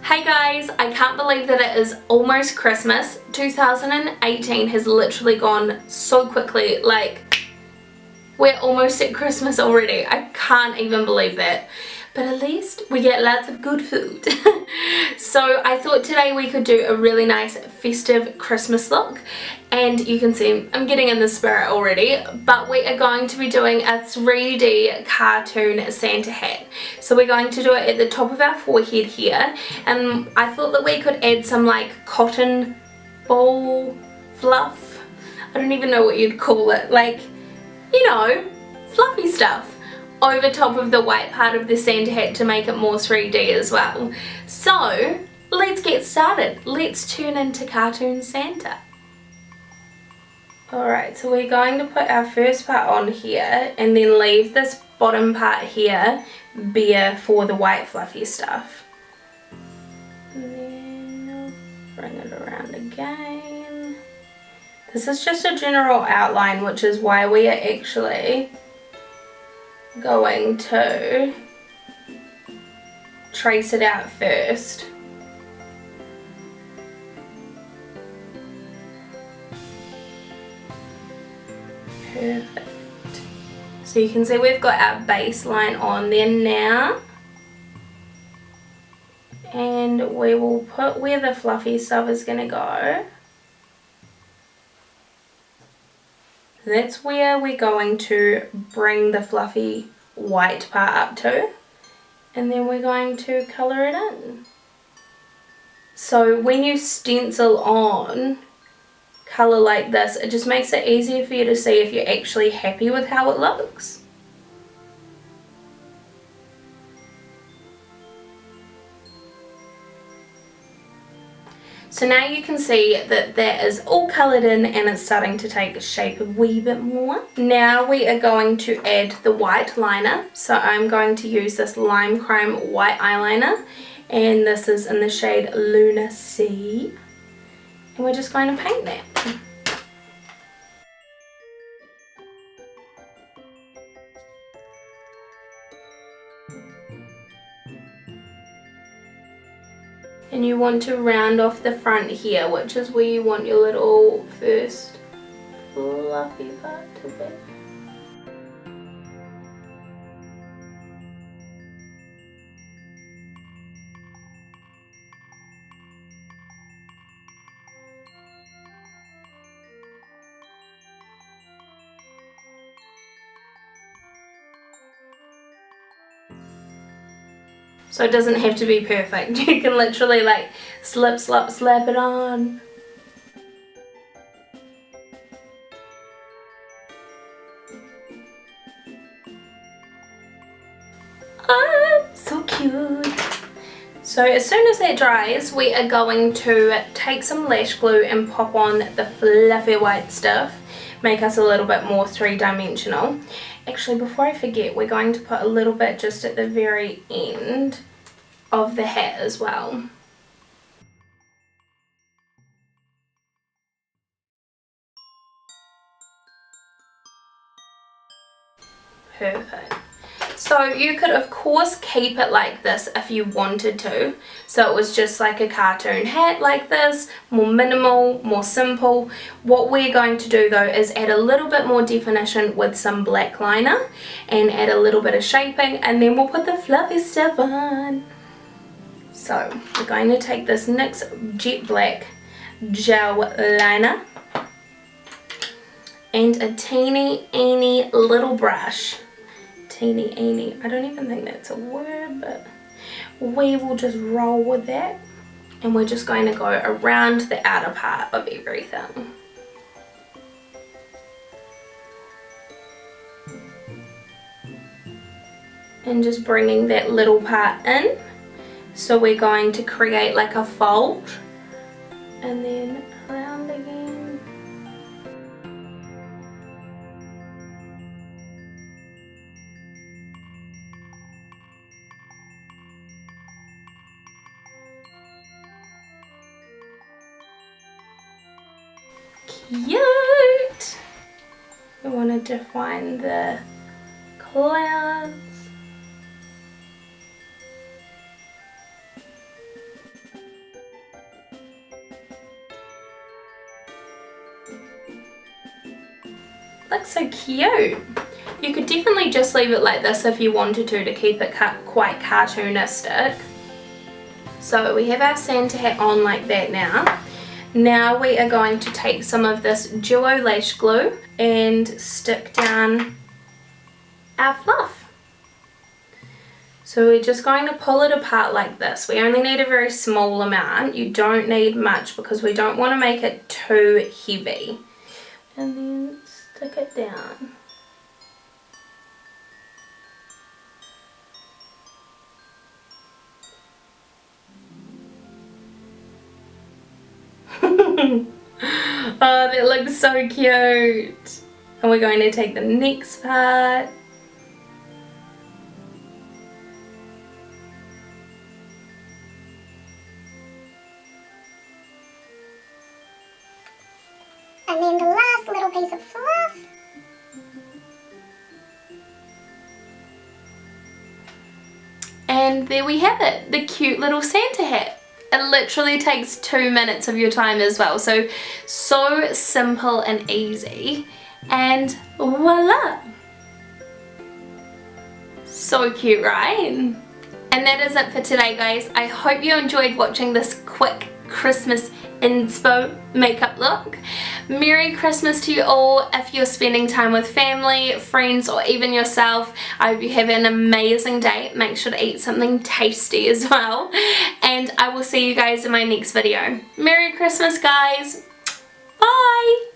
Hey guys, I can't believe that it is almost Christmas. 2018 has literally gone so quickly, like we're almost at Christmas already. I can't even believe that. But at least we get lots of good food. So I thought today we could do a really nice festive Christmas look. And you can see I'm getting in the spirit already. But we are going to be doing a 3D cartoon Santa hat. So we're going to do it at the top of our forehead here. And I thought that we could add some like cotton ball fluff. I don't even know what you'd call it. Like, you know, fluffy stuff over top of the white part of the Santa hat to make it more 3D as well. So let's get started. Let's turn into cartoon Santa. Alright, so we're going to put our first part on here and then leave this bottom part here bare for the white fluffy stuff. And then bring it around again. This is just a general outline, which is why we are actually going to trace it out first. Perfect. So you can see we've got our baseline on there now. And we will put where the fluffy stuff is going to go. That's where we're going to bring the fluffy white part up to, and then we're going to colour it in. So when you stencil on colour like this, it just makes it easier for you to see if you're actually happy with how it looks. So now you can see that that is all coloured in and it's starting to take shape a wee bit more. Now we are going to add the white liner. So I'm going to use this lime crime white eyeliner, and this is in the shade Luna Sea. And we're just going to paint that. And you want to round off the front here, which is where you want your little first fluffy part to be. So it doesn't have to be perfect. You can literally like slip, slap, slap it on. Oh, so cute. So as soon as that dries, we are going to take some lash glue and pop on the fluffy white stuff. Make us a little bit more three-dimensional. Actually, before I forget, we're going to put a little bit just at the very end of the hat as well. Perfect. So you could of course keep it like this if you wanted to. So it was just like a cartoon hat like this, more minimal, more simple. What we're going to do though is add a little bit more definition with some black liner and add a little bit of shaping, and then we'll put the fluffy stuff on. So we're going to take this NYX Jet Black gel liner and a teeny little brush. Teeny, I don't even think that's a word, but we will just roll with that, and we're just going to go around the outer part of everything. And just bringing that little part in. So we're going to create like a fold and then around again. Cute! We want to define the clouds. Looks so cute. You could definitely just leave it like this if you wanted to keep it quite cartoonistic. So we have our Santa hat on like that now. Now we are going to take some of this duo lash glue and stick down our fluff. So we're just going to pull it apart like this. We only need a very small amount. You don't need much because we don't want to make it too heavy. And then stick it down. Oh, that looks so cute. And we're going to take the next part. And then the last little piece of fluff. And there we have it, the cute little Santa hat. It literally takes 2 minutes of your time as well, so simple and easy, and voila! So cute, right? And that is it for today, guys. I hope you enjoyed watching this quick Christmas inspo makeup look. Merry Christmas to you all. If you're spending time with family, friends, or even yourself, I hope you have an amazing day. Make sure to eat something tasty as well. And I will see you guys in my next video. Merry Christmas, guys. Bye.